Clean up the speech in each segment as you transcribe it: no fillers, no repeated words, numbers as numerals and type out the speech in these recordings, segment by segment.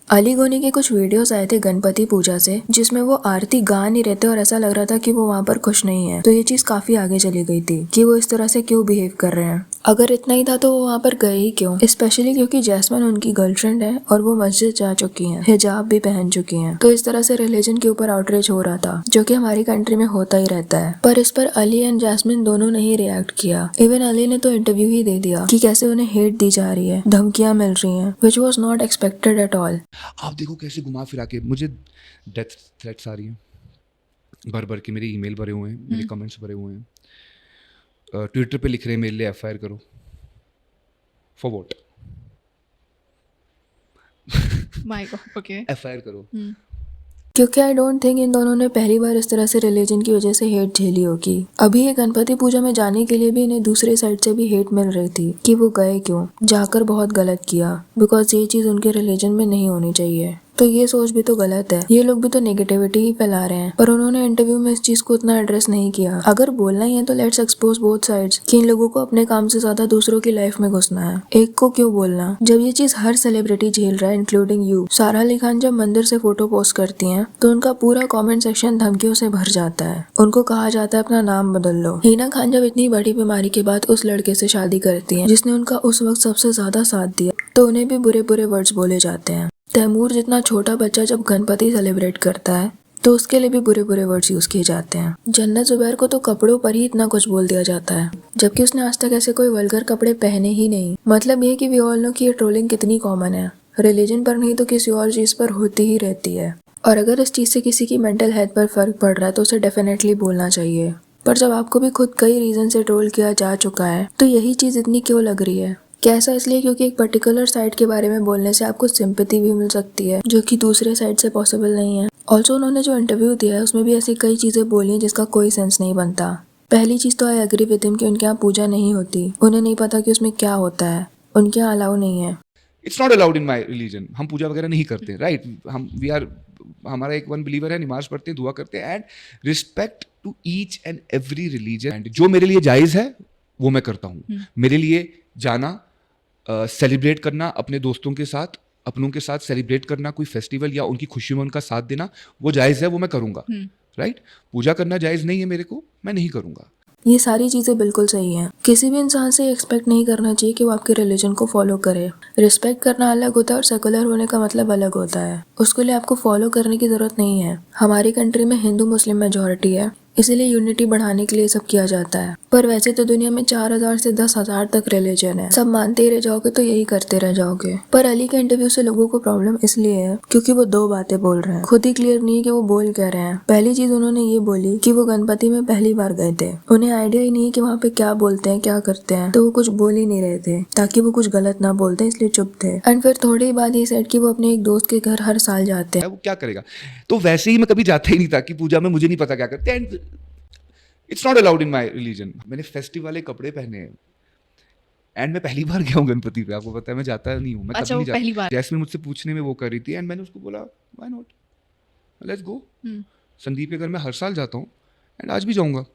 अली गोनी के कुछ वीडियोस आए थे गणपति पूजा से, जिसमें वो आरती गा नहीं रहते और ऐसा लग रहा था कि वो वहाँ पर खुश नहीं है। तो ये चीज काफी आगे चली गई थी कि वो इस तरह से क्यों बिहेव कर रहे हैं। अगर इतना ही था तो वो वहाँ पर गए ही क्यों, स्पेशली क्योंकि जैस्मिन उनकी गर्लफ्रेंड है और वो मस्जिद जा चुकी हैं, हिजाब भी पहन चुकी हैं। तो इस तरह से रिलीजन के ऊपर आउटरीच हो रहा था, जो कि हमारी कंट्री में होता ही रहता है। पर इस पर अली एंड जैस्मिन दोनों ने ही रिएक्ट किया। इवन अली ने तो इंटरव्यू ही दे दिया कि कैसे उन्हें हेट दी जा रही है, धमकियां मिल रही हैं, which was not expected at all. आप देखो कैसे घुमा फिरा के मुझे डेथ थ्रेट्स आ रही हैं, भर भर के मेरे ईमेल भरे हुए हैं, मेरे कमेंट्स भरे हुए हैं, ट्विटर पे लिख रहे हैं मेरे लिए एफआईआर करो। For what? My God, okay. FIR करो। क्योंकि आई डोंट थिंक इन दोनों ने पहली बार इस तरह से रिलीजन की वजह से हेट झेली होगी। अभी ये गणपति पूजा में जाने के लिए भी इन्हें दूसरे साइड से भी हेट मिल रही थी कि वो गए क्यों, जाकर बहुत गलत किया, बिकॉज ये चीज उनके रिलीजन में नहीं होनी चाहिए। तो ये सोच भी तो गलत है, ये लोग भी तो नेगेटिविटी ही फैला रहे हैं। पर उन्होंने इंटरव्यू में इस चीज को उतना एड्रेस नहीं किया। अगर बोलना ही है तो लेट्स एक्सपोज बोथ साइड्स कि इन लोगों को अपने काम से ज्यादा दूसरों की लाइफ में घुसना है। एक को क्यों बोलना, जब ये चीज हर सेलिब्रिटी झेल रहा है इंक्लूडिंग यू। सारा अली खान जब मंदिर से फोटो पोस्ट करती हैं तो उनका पूरा कमेंट सेक्शन धमकियों से भर जाता है। उनको कहा जाता है अपना नाम बदल लो। हिना खान जब इतनी बड़ी बीमारी के बाद उस लड़के से शादी करती है जिसने उनका उस वक्त सबसे ज्यादा साथ दिया, तो उन्हें भी बुरे बुरे वर्ड्स बोले जाते हैं। तैमूर जितना छोटा बच्चा जब गणपति सेलिब्रेट करता है तो उसके लिए भी बुरे बुरे वर्ड्स यूज किए जाते हैं। जन्नत जुबैर को तो कपड़ों पर ही इतना कुछ बोल दिया जाता है, जबकि उसने आज तक ऐसे कोई वल्गर कपड़े पहने ही नहीं। मतलब ये कि वी ऑल नो कि ये ट्रोलिंग कितनी कॉमन है, रिलीजन पर नहीं तो किसी और चीज पर होती ही रहती है। और अगर इस चीज से किसी की मेंटल हेल्थ पर फर्क पड़ रहा है तो उसे डेफिनेटली बोलना चाहिए। पर जब आपको भी खुद कई रीजन से ट्रोल किया जा चुका है तो यही चीज इतनी क्यों लग रही है? कैसा? इसलिए क्योंकि एक पर्टिकुलर साइड के बारे में बोलने से आपको सिंपैथी भी मिल सकती है, जो कि दूसरे साइड से पॉसिबल नहीं है। ऑल्सो उन्होंने जो इंटरव्यू दिया है उसमें भी ऐसी कई चीजें बोली हैं जिसका कोई सेंस नहीं बनता। पहली चीज तो आई एग्री विद हिम कि उनके यहाँ पूजा नहीं होती, उन्हें नहीं पता कि उसमें क्या होता है, उनके यहाँ अलाउ नहीं है। It's not allowed in my religion. हम पूजा वगैरह नहीं करते, राइट? हमारा एक वन बिलीवर है, नमाज पढ़ते हैं, दुआ करते हैं, and respect to each and every religion. And जो मेरे लिए जायज़ है वो मैं करता हूँ। मेरे लिए जाना, सेलिब्रेट करना, अपने दोस्तों के साथ, अपनों के साथ सेलिब्रेट करना, कोई फेस्टिवल या उनकी खुशी में उनका साथ देना, वो जायज़ है, वो मैं करूँगा, राइट? पूजा करना जायज़ नहीं है मेरे को, मैं नहीं करूँगा। ये सारी चीजें बिल्कुल सही हैं। किसी भी इंसान से एक्सपेक्ट नहीं करना चाहिए कि वो आपके रिलीजन को फॉलो करे। रिस्पेक्ट करना अलग होता है और सेकुलर होने का मतलब अलग होता है। उसके लिए आपको फॉलो करने की जरूरत नहीं है। हमारी कंट्री में हिंदू मुस्लिम मेजोरिटी है, इसीलिए यूनिटी बढ़ाने के लिए सब किया जाता है। पर वैसे तो दुनिया में 4000 से 10,000 तक रिलीजन है। सब मानते ही रह जाओगे तो यही करते रह जाओगे। पर अली के इंटरव्यू से लोगों को प्रॉब्लम इसलिए है क्योंकि वो दो बातें बोल रहे हैं, खुद ही क्लियर नहीं है कि वो बोल क्या रहे हैं। पहली चीज उन्होंने ये बोली कि वो गणपति में पहली बार गए थे, उन्हें आइडिया ही नहीं है कि वहाँ पे क्या बोलते हैं, क्या करते हैं, तो वो कुछ बोल ही नहीं रहे थे ताकि वो कुछ गलत ना बोलते, इसलिए चुप थे। एंड फिर थोड़ी ही बाद ही सेट कि वो अपने एक दोस्त के घर हर साल जाते हैं। वो क्या करेगा? तो वैसे ही मैं कभी जाता ही नहीं था कि पूजा में मुझे नहीं पता क्या करते। And it's not allowed in my religion. मैंने फेस्टिव वाले कपड़े पहने हैं, एंड मैं पहली बार गया हूँ गणपति पे। आपको पता है मैं जाता नहीं हूँ, मैं अच्छा, कभी नहीं पहली जाता। बार। जैस्मिन मुझसे पूछने में वो कर रही थी, एंड मैंने उसको बोला why not, let's go. Sandeep के घर मैं हर साल जाता हूँ, एंड आज भी जाऊँगा।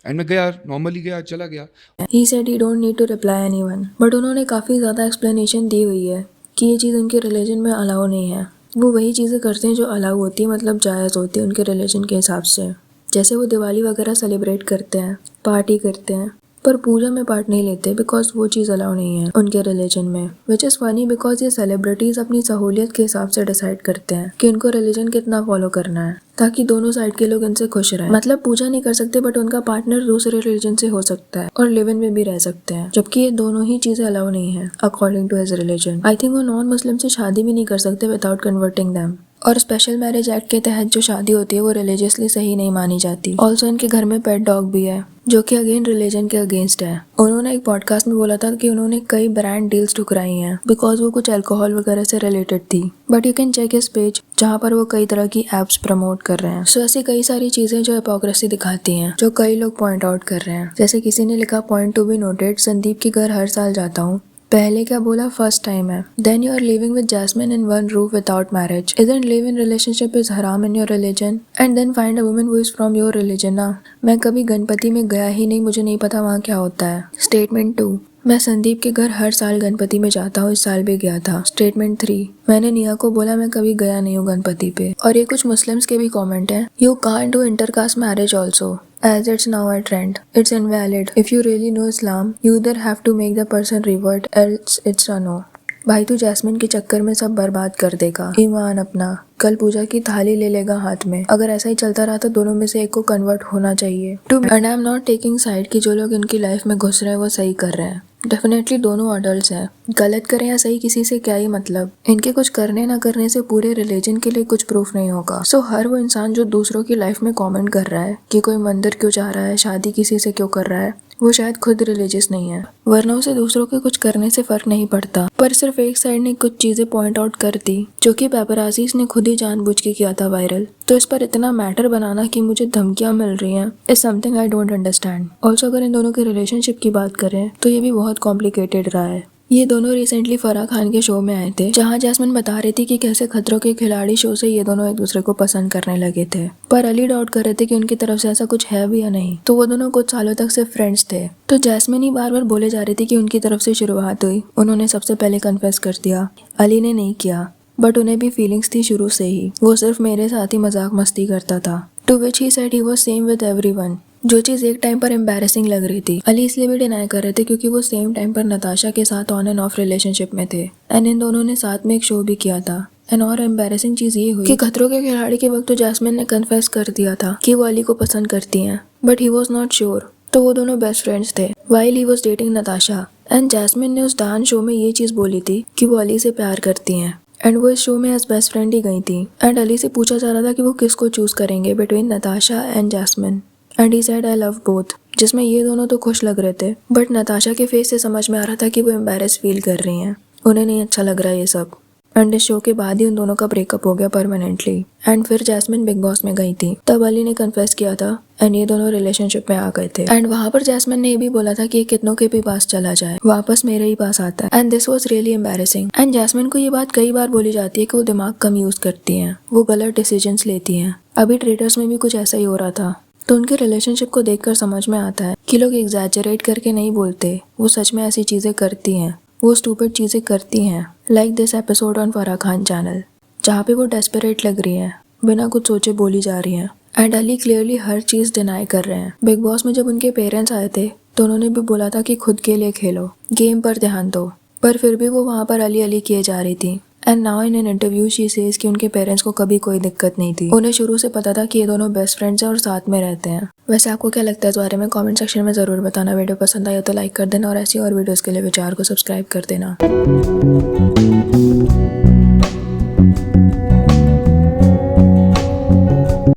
एंड मैं गया, नॉर्मली गया, चला गया। He said he don't need to reply anyone, but उन्होंने काफ़ी ज़्यादा एक्सप्लेनेशन दी हुई है कि ये चीज़ उनके रिलीजन में अलाउ नहीं है। वो वही चीज़ें करते हैं जो अलाउ होती है, मतलब जायज़ होती है उनके रिलीजन के हिसाब से। जैसे वो दिवाली वगैरह सेलिब्रेट करते हैं, पार्टी करते हैं, पर पूजा में पार्ट नहीं लेते बिकॉज वो चीज़ अलाउ नहीं है उनके रिलीजन में। विच इज़ फनी बिकॉज ये सेलिब्रिटीज़ अपनी सहूलियत के हिसाब से डिसाइड करते हैं कि उनको रिलीजन कितना फॉलो करना है ताकि दोनों साइड के लोग इनसे खुश रहें। मतलब पूजा नहीं कर सकते बट उनका पार्टनर दूसरे रिलीजन से हो सकता है और लिव इन में भी रह सकते हैं, जबकि ये दोनों ही चीजें अलाउ नहीं है according to his religion. I think वो नॉन मुस्लिम से शादी भी नहीं कर सकते विदाउट कन्वर्टिंग देम। और स्पेशल मैरिज एक्ट के तहत जो शादी होती है वो रिलीजियसली सही नहीं मानी जाती। ऑल्सो इनके घर में पेट डॉग भी है जो कि अगेन रिलीजन के अगेंस्ट है। उन्होंने एक पॉडकास्ट में बोला था कि उन्होंने कई ब्रांड डील्स ठुकराई हैं बिकॉज वो कुछ अल्कोहल वगैरह से रिलेटेड थी। But you can check his page जहाँ पर वो कई तरह की एप्स प्रमोट कर रहे हैं। सो ऐसी कई सारी चीजें जो हिपोक्रेसी दिखाती हैं जो कई लोग पॉइंट आउट कर रहे हैं। जैसे किसी ने लिखा point to be noted, Sandeep के घर हर साल जाता हूँ। पहले क्या बोला? फर्स्ट टाइम है। Then you are living with Jasmine in one roof without marriage. Isn't live in relationship is हराम in your religion? And then find a woman who is from your religion. ना, मैं कभी गणपति में गया ही नहीं, मुझे नहीं पता वहाँ क्या होता है। स्टेटमेंट 2, मैं संदीप के घर हर साल गणपति में जाता हूँ, इस साल भी गया था। स्टेटमेंट 3। मैंने निया को बोला मैं कभी गया नहीं हूँ गणपति पे। और ये कुछ मुस्लिम्स के भी कमेंट हैं। You can't do intercaste marriage also as it's now a trend. It's invalid. If you really know Islam, you either have to make the person revert, else it's a no. भाई तू jasmine के चक्कर में सब बर्बाद कर देगा, ईमान अपना। कल पूजा की थाली ले लेगा हाथ में। अगर ऐसा ही चलता रहा तो दोनों में से एक को कन्वर्ट होना चाहिए। And I am not taking side कि जो लोग इनकी लाइफ में घुस रहे हैं वो सही कर रहे हैं। डेफिनेटली दोनों अडल्ट्स हैं। गलत करें या सही, किसी से क्या ही मतलब। इनके कुछ करने ना करने से पूरे रिलीजन के लिए कुछ प्रूफ नहीं होगा। सो हर वो इंसान जो दूसरों की लाइफ में कमेंट कर रहा है कि कोई मंदिर क्यों जा रहा है, शादी किसी से क्यों कर रहा है, वो शायद खुद रिलीजियस नहीं है। वरना उसे दूसरों के कुछ करने से फर्क नहीं पड़ता। पर सिर्फ एक साइड ने कुछ चीजें पॉइंट आउट कर दी जो कि पेपराजीज ने खुद ही जानबूझ के किया था वायरल। तो इस पर इतना मैटर बनाना कि मुझे धमकियां मिल रही हैं is something I don't understand. Also अगर इन दोनों के रिलेशनशिप की बात करें तो ये भी बहुत कॉम्प्लिकेटेड रहा है। ये दोनों रिसेंटली फराह खान के शो में आए थे, जहां जैस्मिन बता रही थी कि कैसे खतरों के खिलाड़ी शो से ये दोनों एक दूसरे को पसंद करने लगे थे। पर अली डाउट कर रहे थे कि उनकी तरफ से ऐसा कुछ है भी या नहीं। तो वो दोनों कुछ सालों तक सिर्फ फ्रेंड्स थे। तो जैस्मिन ही बार बार बोले जा रही थी कि उनकी तरफ से शुरुआत हुई, उन्होंने सबसे पहले कन्फेस कर दिया। अली ने नहीं किया, बट उन्हें भी फीलिंग्स थी शुरू से ही। वो सिर्फ मेरे साथ ही मजाक मस्ती करता था। To which he said he was same with everyone. जो चीज एक टाइम पर एम्बैरेसिंग लग रही थी, अली इसलिए भी डिनाई कर रहे थे क्योंकि वो सेम टाइम पर नताशा के साथ ऑन एंड ऑफ रिलेशनशिप में थे। एंड इन दोनों ने साथ में एक शो भी किया था। एंड और एम्बैरेसिंग चीज ये हुई कि खतरों के खिलाड़ी के वक्त तो जैस्मिन ने कन्फेस कर दिया था कि वो अली को पसंद करती हैं, but he was not sure. तो वो दोनों बेस्ट फ्रेंड्स थे while he was dating Natasha. And Jasmine ने उस डांस शो में ये चीज बोली थी कि वो अली से प्यार करती हैं। एंड वो इस शो में एज बेस्ट फ्रेंड ही गई थी। एंड अली से पूछा जा रहा था कि वो किसको चूज करेंगे between Natasha and Jasmine. And he said I love both, जिसमें ये दोनों तो खुश लग रहे थे, बट नताशा के फेस से समझ में आ रहा था कि वो एम्बैरेस फील कर रही हैं, उन्हें नहीं अच्छा लग रहा ये सब। एंड इस शो के बाद ही उन दोनों का ब्रेकअप हो गया परमानेंटली। एंड फिर जैस्मिन बिग बॉस में गई थी, तब अली ने कन्फेस किया था एंड ये दोनों रिलेशनशिप में आ गए थे। एंड वहां पर जैस्मिन ने ये भी बोला था कि ये कितनों के भी पास चला जाए, वापस मेरे ही पास आता है। And this was really embarrassing. And Jasmine को ये बात कई बार बोली जाती है कि वो दिमाग कम यूज करती हैं, वो गलत डिसीजंस लेती हैं। अभी ट्रेडर्स में भी कुछ ऐसा ही हो रहा था। तो उनके रिलेशनशिप को देखकर समझ में आता है कि लोग एग्जैजरेट करके नहीं बोलते, वो सच में ऐसी चीजें करती हैं, वो स्टूपिड चीजें करती हैं। Like this episode on Farah Khan channel, जहाँ पे वो डेस्परेट लग रही हैं, बिना कुछ सोचे बोली जा रही हैं। एंड अली क्लियरली हर चीज डिनाई कर रहे हैं। बिग बॉस में जब उनके पेरेंट्स आए थे तो उन्होंने भी बोला था कि खुद के लिए खेलो, गेम पर ध्यान दो, पर फिर भी वो वहाँ पर अली अली किए जा रही थी। And now in an interview she says कि उनके पेरेंट्स को कभी कोई दिक्कत नहीं थी, उन्हें शुरू से पता था कि ये दोनों बेस्ट फ्रेंड्स हैं और साथ में रहते हैं। वैसे आपको क्या लगता है इस बारे में कमेंट सेक्शन में जरूर बताना। वीडियो पसंद आया तो लाइक कर देना और ऐसी और वीडियोस के लिए विचार को सब्सक्राइब कर देना।